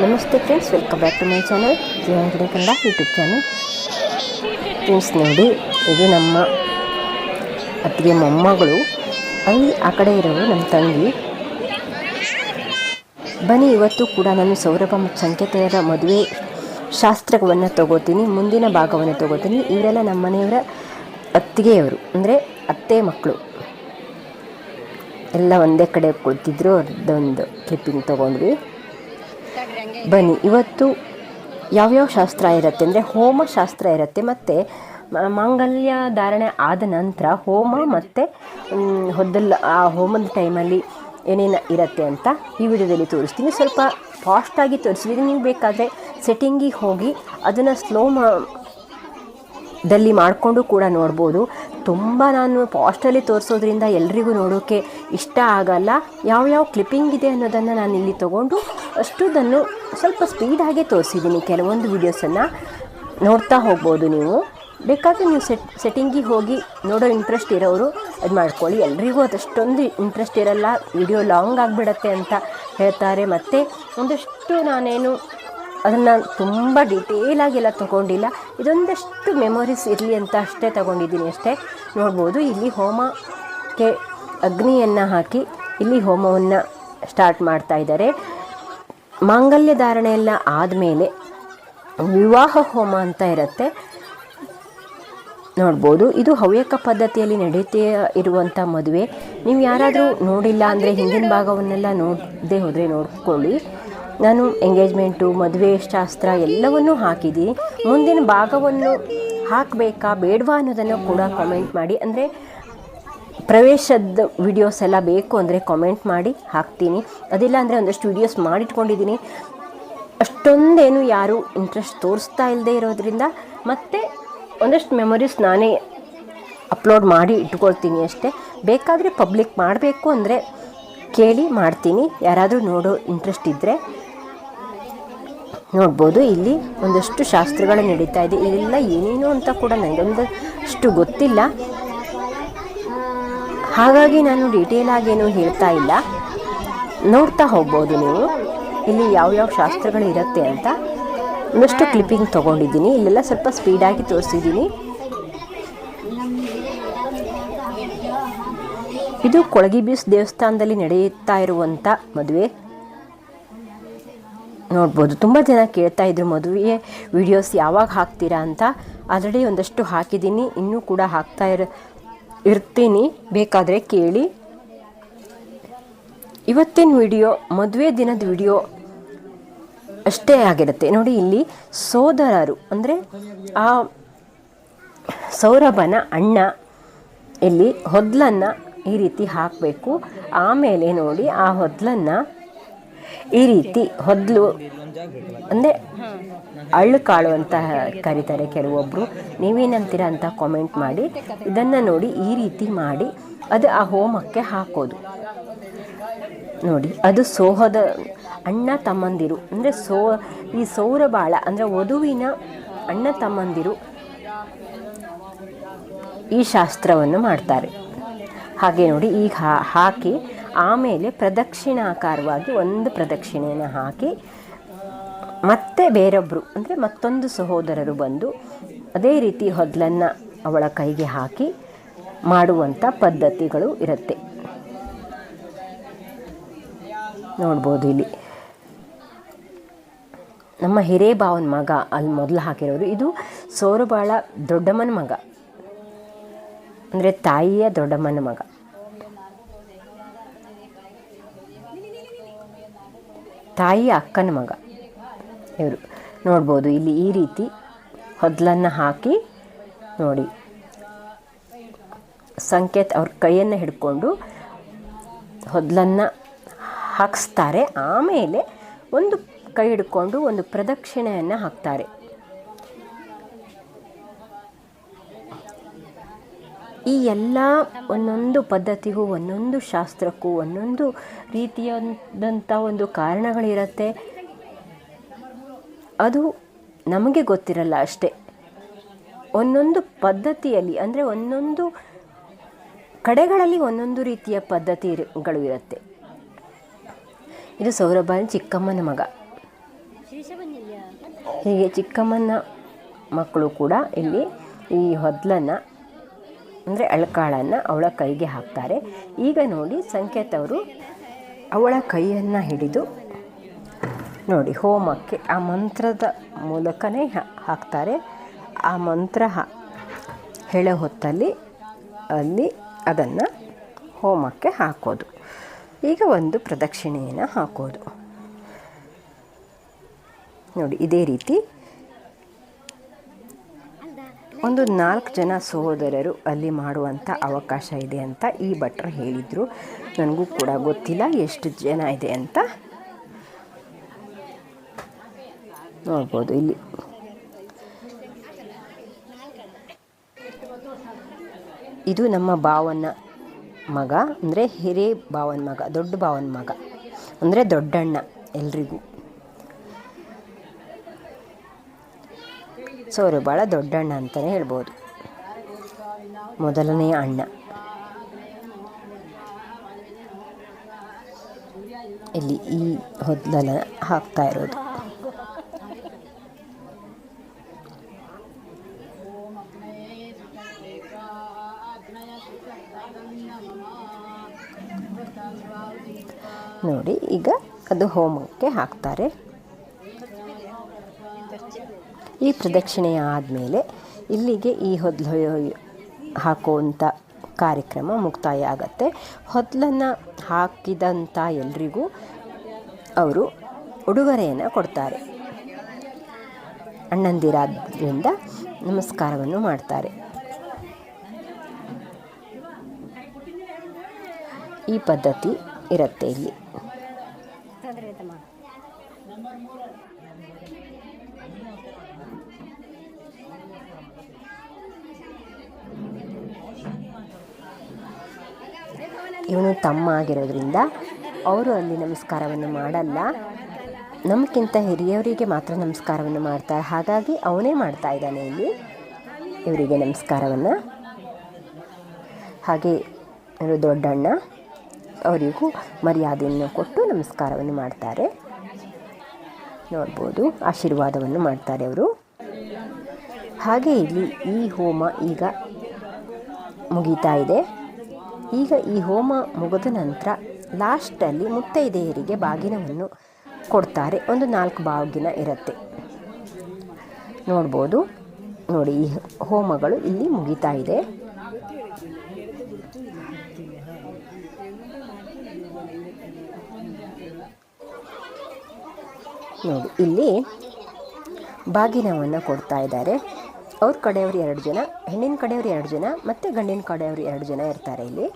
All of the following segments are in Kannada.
ನಮಸ್ತೆ friends, welcome back to my channel ಜೀವಂಗಡೆ ಕನ್ನಡ ಯೂಟ್ಯೂಬ್ ಚಾನಲ್. ಫ್ರೆಂಡ್ಸ್ ನೋಡಿ, ಇದು ನಮ್ಮ ಅತ್ತಿಗೆ ಮೊಮ್ಮಗಳು, ಅಲ್ಲಿ ಆ ಕಡೆ ಇರೋರು ನಮ್ಮ ತಂಗಿ. ಬನ್ನಿ, ಇವತ್ತು ಕೂಡ ನಾನು ಸೌರಭ ಮತ್ತು ಸಂಕೇತರ ಮದುವೆ ಶಾಸ್ತ್ರವನ್ನು ತಗೋತೀನಿ, ಮುಂದಿನ ಭಾಗವನ್ನು ತಗೋತೀನಿ. ಇವರೆಲ್ಲ ನಮ್ಮ ಮನೆಯವರ ಅತ್ತಿಗೆಯವರು, ಅಂದರೆ ಅತ್ತೆ ಮಕ್ಕಳು ಎಲ್ಲ ಒಂದೇ ಕಡೆ ಕುಳಿತಿದ್ರು. ಅದೊಂದು ಕ್ಲಿಪ್ಪಿಂಗ್ ತೊಗೊಂಡ್ವಿ. ಬನ್ನಿ, ಇವತ್ತು ಯಾವ್ಯಾವ ಶಾಸ್ತ್ರ ಇರುತ್ತೆ ಅಂದರೆ ಹೋಮ ಶಾಸ್ತ್ರ ಇರುತ್ತೆ, ಮತ್ತು ಮಾಂಗಲ್ಯ ಧಾರಣೆ ಆದ ನಂತರ ಹೋಮ ಮತ್ತು ಹೊದ್ದಲ್ಲ ಆ ಹೋಮದ ಟೈಮಲ್ಲಿ ಏನೇನು ಇರುತ್ತೆ ಅಂತ ಈ ವಿಡಿಯೋದಲ್ಲಿ ತೋರಿಸ್ತೀನಿ. ಸ್ವಲ್ಪ ಫಾಸ್ಟಾಗಿ ತೋರಿಸಿದ್ದೀನಿ. ನೀವು ಬೇಕಾದರೆ ಸೆಟ್ಟಿಂಗಿಗೆ ಹೋಗಿ ಅದನ್ನು ದಲ್ಲಿ ಮಾಡಿಕೊಂಡು ಕೂಡ ನೋಡ್ಬೋದು. ತುಂಬ ನಾನು ಫಾಸ್ಟಲ್ಲಿ ತೋರಿಸೋದ್ರಿಂದ ಎಲ್ರಿಗೂ ನೋಡೋಕ್ಕೆ ಇಷ್ಟ ಆಗಲ್ಲ. ಯಾವ್ಯಾವ ಕ್ಲಿಪ್ಪಿಂಗ್ ಇದೆ ಅನ್ನೋದನ್ನು ನಾನು ಇಲ್ಲಿ ತೊಗೊಂಡು ಅಷ್ಟುದನ್ನು ಸ್ವಲ್ಪ ಸ್ಪೀಡಾಗೆ ತೋರಿಸಿದ್ದೀನಿ. ಕೆಲವೊಂದು ವೀಡಿಯೋಸನ್ನು ನೋಡ್ತಾ ಹೋಗ್ಬೋದು. ನೀವು ಬೇಕಾದರೆ ನೀವು ಸೆಟ್ಟಿಂಗಿಗೆ ಹೋಗಿ ನೋಡೋ ಇಂಟ್ರೆಸ್ಟ್ ಇರೋರು ಅದು ಮಾಡ್ಕೊಳ್ಳಿ. ಎಲ್ರಿಗೂ ಅದಷ್ಟೊಂದು ಇಂಟ್ರೆಸ್ಟ್ ಇರಲ್ಲ, ವಿಡಿಯೋ ಲಾಂಗ್ ಆಗಿಬಿಡತ್ತೆ ಅಂತ ಹೇಳ್ತಾರೆ. ಮತ್ತು ಒಂದಷ್ಟು ನಾನೇನು ಅದನ್ನು ತುಂಬ ಡೀಟೇಲಾಗೆಲ್ಲ ತೊಗೊಂಡಿಲ್ಲ, ಇದೊಂದಷ್ಟು ಮೆಮೊರೀಸ್ ಇರಲಿ ಅಂತ ಅಷ್ಟೇ ತೊಗೊಂಡಿದ್ದೀನಿ ಅಷ್ಟೇ. ನೋಡ್ಬೋದು, ಇಲ್ಲಿ ಹೋಮಕ್ಕೆ ಅಗ್ನಿಯನ್ನು ಹಾಕಿ ಇಲ್ಲಿ ಹೋಮವನ್ನು ಸ್ಟಾರ್ಟ್ ಮಾಡ್ತಾ ಇದ್ದಾರೆ. ಮಾಂಗಲ್ಯ ಧಾರಣೆ ಎಲ್ಲ ಆದಮೇಲೆ ವಿವಾಹ ಹೋಮ ಅಂತ ಇರುತ್ತೆ. ನೋಡ್ಬೋದು, ಇದು ಹವ್ಯಕ ಪದ್ಧತಿಯಲ್ಲಿ ನಡೀತಾ ಇರುವಂಥ ಮದುವೆ. ನೀವು ಯಾರಾದರೂ ನೋಡಿಲ್ಲ ಅಂದರೆ ಹಿಂದಿನ ಭಾಗವನ್ನೆಲ್ಲ ನೋಡದೆ ಹೋದರೆ ನೋಡ್ಕೊಳ್ಳಿ. ನಾನು ಎಂಗೇಜ್ಮೆಂಟು, ಮದುವೆ ಶಾಸ್ತ್ರ ಎಲ್ಲವನ್ನೂ ಹಾಕಿದ್ದೀನಿ. ಮುಂದಿನ ಭಾಗವನ್ನು ಹಾಕಬೇಕಾ ಬೇಡವಾ ಅನ್ನೋದನ್ನು ಕೂಡ ಕಾಮೆಂಟ್ ಮಾಡಿ. ಅಂದರೆ ಪ್ರವೇಶದ ವಿಡಿಯೋಸ್ ಎಲ್ಲ ಬೇಕು ಅಂದರೆ ಕಾಮೆಂಟ್ ಮಾಡಿ ಹಾಕ್ತೀನಿ. ಅದಿಲ್ಲ ಅಂದರೆ ಒಂದಷ್ಟು ವಿಡಿಯೋಸ್ ಮಾಡಿಟ್ಕೊಂಡಿದ್ದೀನಿ. ಅಷ್ಟೊಂದೇನು ಯಾರೂ ಇಂಟ್ರೆಸ್ಟ್ ತೋರಿಸ್ತಾ ಇಲ್ಲದೆ ಇರೋದ್ರಿಂದ ಮತ್ತು ಒಂದಷ್ಟು ಮೆಮೊರೀಸ್ ನಾನೇ ಅಪ್ಲೋಡ್ ಮಾಡಿ ಇಟ್ಕೊಳ್ತೀನಿ ಅಷ್ಟೇ. ಬೇಕಾದರೆ ಪಬ್ಲಿಕ್ ಮಾಡಬೇಕು ಅಂದರೆ ಕೇಳಿ ಮಾಡ್ತೀನಿ, ಯಾರಾದರೂ ನೋಡೋ ಇಂಟ್ರೆಸ್ಟ್ ಇದ್ದರೆ. ನೋಡ್ಬೋದು, ಇಲ್ಲಿ ಒಂದಷ್ಟು ಶಾಸ್ತ್ರಗಳು ನಡೀತಾ ಇದೆ. ಇದೆಲ್ಲ ಏನೇನು ಅಂತ ಕೂಡ ನನಗೊಂದಷ್ಟು ಗೊತ್ತಿಲ್ಲ, ಹಾಗಾಗಿ ನಾನು ಡೀಟೇಲಾಗೇನು ಹೇಳ್ತಾ ಇಲ್ಲ. ನೋಡ್ತಾ ಹೋಗ್ಬೋದು ನೀವು ಇಲ್ಲಿ ಯಾವ್ಯಾವ ಶಾಸ್ತ್ರಗಳು ಇರುತ್ತೆ ಅಂತ. ಒಂದಷ್ಟು ಕ್ಲಿಪ್ಪಿಂಗ್ ತೊಗೊಂಡಿದ್ದೀನಿ, ಇಲ್ಲೆಲ್ಲ ಸ್ವಲ್ಪ ಸ್ಪೀಡಾಗಿ ತೋರಿಸಿದ್ದೀನಿ. ಇದು ಕೊಳಗಿಬೀಸ್ ದೇವಸ್ಥಾನದಲ್ಲಿ ನಡೆಯುತ್ತಾ ಇರುವಂಥ ಮದುವೆ. ನೋಡ್ಬೋದು, ತುಂಬ ಜನ ಕೇಳ್ತಾ ಇದ್ರು ಮದುವೆ ವಿಡಿಯೋಸ್ ಯಾವಾಗ ಹಾಕ್ತೀರಾ ಅಂತ. ಆಲ್ರೆಡಿ ಒಂದಷ್ಟು ಹಾಕಿದ್ದೀನಿ, ಇನ್ನೂ ಕೂಡ ಹಾಕ್ತಾ ಇರ್ತೀನಿ, ಬೇಕಾದರೆ ಕೇಳಿ. ಇವತ್ತಿನ ವಿಡಿಯೋ ಮದುವೆ ದಿನದ ವಿಡಿಯೋ ಅಷ್ಟೇ ಆಗಿರುತ್ತೆ. ನೋಡಿ, ಇಲ್ಲಿ ಸೋದರರು ಅಂದರೆ ಆ ಸೌರಭನ ಅಣ್ಣ ಇಲ್ಲಿ ಹೊದ್ಲನ್ನು ಈ ರೀತಿ ಹಾಕಬೇಕು. ಆಮೇಲೆ ನೋಡಿ, ಆ ಹೊದ್ಲನ್ನು ಈ ರೀತಿ ಹೊದ್ಲು ಅಂದರೆ ಅಳ್ಳು ಕಾಳು ಅಂತ ಕರೀತಾರೆ ಕೆಲವೊಬ್ಬರು, ನೀವೇನಂತೀರ ಅಂತ ಕಾಮೆಂಟ್ ಮಾಡಿ. ಇದನ್ನು ನೋಡಿ ಈ ರೀತಿ ಮಾಡಿ ಅದು ಆ ಹೋಮಕ್ಕೆ ಹಾಕೋದು. ನೋಡಿ, ಅದು ಸೋಹದ ಅಣ್ಣ ತಮ್ಮಂದಿರು ಅಂದರೆ ಈ ಸೌರಬಾಳ ಅಂದರೆ ವಧುವಿನ ಅಣ್ಣ ತಮ್ಮಂದಿರು ಈ ಶಾಸ್ತ್ರವನ್ನು ಮಾಡ್ತಾರೆ. ಹಾಗೆ ನೋಡಿ, ಈಗ ಹಾಕಿ ಆಮೇಲೆ ಪ್ರದಕ್ಷಿಣಾಕಾರವಾಗಿ ಒಂದು ಪ್ರದಕ್ಷಿಣೆಯನ್ನು ಹಾಕಿ ಮತ್ತೆ ಬೇರೊಬ್ಬರು ಅಂದರೆ ಮತ್ತೊಂದು ಸಹೋದರರು ಬಂದು ಅದೇ ರೀತಿ ಹೊದ್ಲನ್ನು ಅವಳ ಕೈಗೆ ಹಾಕಿ ಮಾಡುವಂಥ ಪದ್ಧತಿಗಳು ಇರುತ್ತೆ. ನೋಡ್ಬೋದು, ಇಲ್ಲಿ ನಮ್ಮ ಹಿರೇಬಾವನ ಮಗ ಅಲ್ಲಿ ಮೊದಲು ಹಾಕಿರೋರು. ಇದು ಸೌರಬಾಳ ದೊಡ್ಡಮ್ಮನ ಮಗ ಅಂದರೆ ತಾಯಿಯ ದೊಡ್ಡಮ್ಮನ ಮಗ. ತಾಯಿಯ ಅಕ್ಕನ ಮಗ ಇವರು. ನೋಡ್ಬೋದು, ಇಲ್ಲಿ ಈ ರೀತಿ ಹೊದ್ಲನ್ನು ಹಾಕಿ ನೋಡಿ ಸಂಕೇತ ಅವ್ರ ಕೈಯನ್ನು ಹಿಡ್ಕೊಂಡು ಹೊದ್ಲನ್ನು ಹಾಕಿಸ್ತಾರೆ. ಆಮೇಲೆ ಒಂದು ಕೈ ಹಿಡ್ಕೊಂಡು ಒಂದು ಪ್ರದಕ್ಷಿಣೆಯನ್ನು ಹಾಕ್ತಾರೆ. ಈ ಎಲ್ಲ ಒಂದೊಂದು ಪದ್ಧತಿಗೂ ಒಂದೊಂದು ಶಾಸ್ತ್ರಕ್ಕೂ ಒಂದೊಂದು ರೀತಿಯಾದಂಥ ಒಂದು ಕಾರಣಗಳಿರುತ್ತೆ. ಅದು ನಮಗೆ ಗೊತ್ತಿರಲ್ಲ ಅಷ್ಟೇ. ಒಂದೊಂದು ಪದ್ಧತಿಯಲ್ಲಿ ಅಂದರೆ ಒಂದೊಂದು ಕಡೆಗಳಲ್ಲಿ ಒಂದೊಂದು ರೀತಿಯ ಪದ್ಧತಿಗಳು ಇರುತ್ತೆ. ಇದು ಸೌರಭನ ಚಿಕ್ಕಮ್ಮನ ಮಗ. ಹೀಗೆ ಚಿಕ್ಕಮ್ಮನ ಮಕ್ಕಳು ಕೂಡ ಇಲ್ಲಿ ಈ ಹೊದ್ಲನ್ನು ಅಂದರೆ ಅಳ್ಕಾಳನ್ನು ಅವಳ ಕೈಗೆ ಹಾಕ್ತಾರೆ. ಈಗ ನೋಡಿ ಸಂಕೇತ್ ಅವರು ಅವಳ ಕೈಯನ್ನು ಹಿಡಿದು ನೋಡಿ ಹೋಮಕ್ಕೆ ಆ ಮಂತ್ರದ ಮೂಲಕನೇ ಹಾಕ್ತಾರೆ. ಆ ಮಂತ್ರ ಹೇಳೋ ಹೊತ್ತಲ್ಲಿ ಅಲ್ಲಿ ಅದನ್ನು ಹೋಮಕ್ಕೆ ಹಾಕೋದು. ಈಗ ಒಂದು ಪ್ರದಕ್ಷಿಣೆಯನ್ನು ಹಾಕೋದು ನೋಡಿ. ಇದೇ ರೀತಿ ಒಂದು 4 ಜನ ಸಹೋದರರು ಅಲ್ಲಿ ಮಾಡುವಂಥ ಅವಕಾಶ ಇದೆ ಅಂತ ಈ ಭಟ್ರು ಹೇಳಿದರು. ನನಗೂ ಕೂಡ ಗೊತ್ತಿಲ್ಲ ಎಷ್ಟು ಜನ ಇದೆ ಅಂತ. ನೋಡ್ಬೋದು ಇಲ್ಲಿ ಇದು ನಮ್ಮ ಭಾವನ ಮಗ, ಅಂದರೆ ಹಿರೇ ಭಾವನ ಮಗ, ದೊಡ್ಡ ಭಾವನ ಮಗ, ಅಂದರೆ ದೊಡ್ಡಣ್ಣ ಎಲ್ರಿಗೂ. ಸೊ ಅವರು ಭಾಳ ದೊಡ್ಡಣ್ಣ ಅಂತಲೇ ಹೇಳ್ಬೋದು, ಮೊದಲನೆಯ ಅಣ್ಣ. ಇಲ್ಲಿ ಈ ಹೊದ್ಲನ್ನು ಹಾಕ್ತಾ ಇರೋದು. ನೋಡಿ ಈಗ ಅದು ಹೋಮಕ್ಕೆ ಹಾಕ್ತಾರೆ. ಈ ಪ್ರದಕ್ಷಿಣೆ ಆದಮೇಲೆ ಇಲ್ಲಿಗೆ ಈ ಹೊದ್ಲು ಹಾಕುವಂಥ ಕಾರ್ಯಕ್ರಮ ಮುಕ್ತಾಯ ಆಗತ್ತೆ. ಹೊದ್ಲನ್ನು ಹಾಕಿದಂಥ ಎಲ್ರಿಗೂ ಅವರು ಉಡುಗೊರೆಯನ್ನು ಕೊಡ್ತಾರೆ. ಅಣ್ಣಂದಿರಾದ್ರಿಂದ ನಮಸ್ಕಾರವನ್ನು ಮಾಡ್ತಾರೆ. ಈ ಪದ್ಧತಿ ಇರುತ್ತೆ ಇಲ್ಲಿ. ಇವನು ತಮ್ಮ ಆಗಿರೋದ್ರಿಂದ ಅವರು ಅಲ್ಲಿ ನಮಸ್ಕಾರವನ್ನು ಮಾಡಲ್ಲ, ನಮಗಿಂತ ಹಿರಿಯವರಿಗೆ ಮಾತ್ರ ನಮಸ್ಕಾರವನ್ನು ಮಾಡ್ತಾರೆ. ಹಾಗಾಗಿ ಅವನೇ ಮಾಡ್ತಾ ಇದ್ದಾನೆ ಇಲ್ಲಿ ಇವರಿಗೆ ನಮಸ್ಕಾರವನ್ನು. ಹಾಗೆ ಇವರು ದೊಡ್ಡಣ್ಣ, ಅವರಿಗೂ ಮರ್ಯಾದೆಯನ್ನು ಕೊಟ್ಟು ನಮಸ್ಕಾರವನ್ನು ಮಾಡ್ತಾರೆ. ನೋಡ್ಬೋದು ಆಶೀರ್ವಾದವನ್ನು ಮಾಡ್ತಾರೆ ಅವರು. ಹಾಗೆ ಇಲ್ಲಿ ಈ ಹೋಮ ಈಗ ಮುಗೀತಾ ಇದೆ. ಈಗ ಈ ಹೋಮ ಮುಗಿದ ನಂತರ ಲಾಸ್ಟಲ್ಲಿ ಮುತ್ತೈದೆಯರಿಗೆ ಬಾಗಿನವನ್ನು ಕೊಡ್ತಾರೆ. ಒಂದು 4 ಬಾಗಿನ ಇರುತ್ತೆ ನೋಡ್ಬೋದು. ನೋಡಿ ಈ ಹೋಮಗಳು ಇಲ್ಲಿ ಮುಗೀತಾ ಇದೆ. ನೋಡಿ ಇಲ್ಲಿ ಬಾಗಿನವನ್ನು ಕೊಡ್ತಾ ಇದ್ದಾರೆ. ಅವ್ರ ಕಡೆಯವರು 2 ಜನ, ಹೆಣ್ಣಿನ ಕಡೆಯವರು 2 ಜನ ಮತ್ತು ಗಂಡಿನ ಕಡೆಯವರು 2 ಜನ ಇರ್ತಾರೆ. ಇಲ್ಲಿ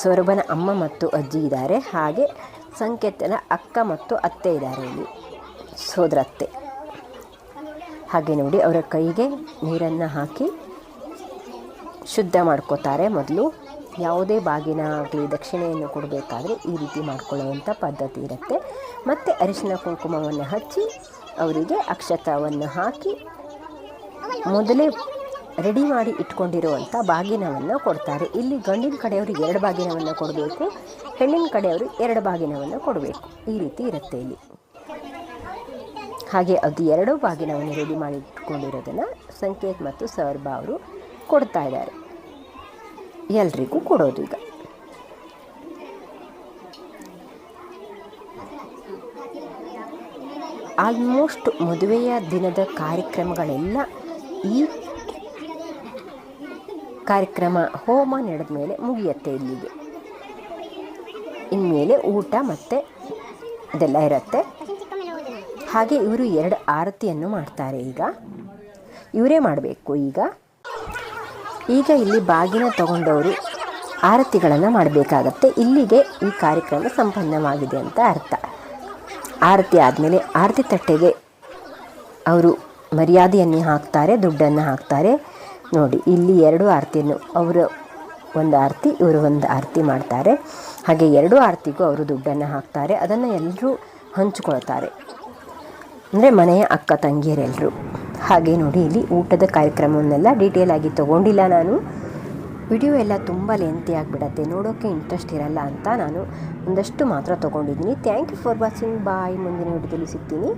ಸೊರಬನ ಅಮ್ಮ ಮತ್ತು ಅಜ್ಜಿ ಇದ್ದಾರೆ. ಹಾಗೆ ಸಂಕೇತನ ಅಕ್ಕ ಮತ್ತು ಅತ್ತೆ ಇದ್ದಾರೆ ಇಲ್ಲಿ, ಸೋದರತ್ತೆ. ಹಾಗೆ ನೋಡಿ ಅವರ ಕೈಗೆ ನೀರನ್ನು ಹಾಕಿ ಶುದ್ಧ ಮಾಡ್ಕೋತಾರೆ. ಮೊದಲು ಯಾವುದೇ ಬಾಗಿನ ಆಗಲಿ ದಕ್ಷಿಣೆಯನ್ನು ಕೊಡಬೇಕಾದ್ರೆ ಈ ರೀತಿ ಮಾಡ್ಕೊಳ್ಳುವಂಥ ಪದ್ಧತಿ ಇರುತ್ತೆ. ಮತ್ತು ಅರಿಶಿನ ಕುಂಕುಮವನ್ನು ಹಚ್ಚಿ ಅವರಿಗೆ ಅಕ್ಷತವನ್ನು ಹಾಕಿ ಮೊದಲೇ ರೆಡಿ ಮಾಡಿ ಇಟ್ಕೊಂಡಿರುವಂಥ ಬಾಗಿನವನ್ನು ಕೊಡ್ತಾರೆ. ಇಲ್ಲಿ ಗಂಡಿನ ಕಡೆಯವರು 2 ಬಾಗಿನವನ್ನು ಕೊಡಬೇಕು, ಹೆಣ್ಣಿನ ಕಡೆಯವರು 2 ಬಾಗಿನವನ್ನು ಕೊಡಬೇಕು. ಈ ರೀತಿ ಇರುತ್ತೆ ಇಲ್ಲಿ. ಹಾಗೆ ಅದು 2 ಬಾಗಿನವನ್ನು ರೆಡಿ ಮಾಡಿ ಇಟ್ಕೊಂಡಿರೋದನ್ನು ಸಂಕೇತ್ ಮತ್ತು ಸೌರಭ ಅವರು ಕೊಡ್ತಾ ಇದ್ದಾರೆ. ಎಲ್ರಿಗೂ ಕೊಡೋದು ಈಗ. ಆಲ್ಮೋಸ್ಟ್ ಮದುವೆಯ ದಿನದ ಕಾರ್ಯಕ್ರಮಗಳೆಲ್ಲ ಈ ಕಾರ್ಯಕ್ರಮ ಹೋಮ ನಡೆದ ಮೇಲೆ ಮುಗಿಯುತ್ತೆ ಇಲ್ಲಿಗೆ. ಇನ್ಮೇಲೆ ಊಟ ಮತ್ತು ಇದೆಲ್ಲ ಇರುತ್ತೆ. ಹಾಗೆ ಇವರು 2 ಆರತಿಯನ್ನು ಮಾಡ್ತಾರೆ. ಈಗ ಇವರೇ ಮಾಡಬೇಕು. ಈಗ ಇಲ್ಲಿ ಬಾಗಿನ ತಗೊಂಡವರು ಆರತಿಗಳನ್ನು ಮಾಡಬೇಕಾಗತ್ತೆ. ಇಲ್ಲಿಗೆ ಈ ಕಾರ್ಯಕ್ರಮ ಸಂಪನ್ನವಾಗಿದೆ ಅಂತ ಅರ್ಥ. ಆರತಿ ಆದಮೇಲೆ ಆರತಿ ತಟ್ಟೆಗೆ ಅವರು ಮರ್ಯಾದೆಯನ್ನು ಹಾಕ್ತಾರೆ, ದುಡ್ಡನ್ನು ಹಾಕ್ತಾರೆ. ನೋಡಿ ಇಲ್ಲಿ 2 ಆರತಿಯನ್ನು, ಅವರು ಒಂದು ಆರತಿ ಇವರು ಒಂದು ಆರತಿ ಮಾಡ್ತಾರೆ. ಹಾಗೆ 2 ಆರತಿಗೂ ಅವರು ದುಡ್ಡನ್ನು ಹಾಕ್ತಾರೆ. ಅದನ್ನು ಎಲ್ಲರೂ ಹಂಚಿಕೊಳ್ತಾರೆ, ಅಂದರೆ ಮನೆಯ ಅಕ್ಕ ತಂಗಿಯರೆಲ್ಲರೂ. ಹಾಗೆ ನೋಡಿ ಇಲ್ಲಿ ಊಟದ ಕಾರ್ಯಕ್ರಮವನ್ನೆಲ್ಲ ಡೀಟೇಲ್ ಆಗಿ ತೊಗೊಂಡಿಲ್ಲ ನಾನು ವಿಡಿಯೋ ಎಲ್ಲ ತುಂಬ ಲೆಂತಿ ಆಗಿಬಿಡತ್ತೆ, ನೋಡೋಕ್ಕೆ ಇಂಟ್ರೆಸ್ಟ್ ಇರಲ್ಲ ಅಂತ ನಾನು ಒಂದಷ್ಟು ಮಾತ್ರ ತೊಗೊಂಡಿದ್ದೀನಿ. Thank you for watching. Bye. ಮುಂದಿನ ವಿಡಿಯೋದಲ್ಲಿ ಸಿಗ್ತೀನಿ.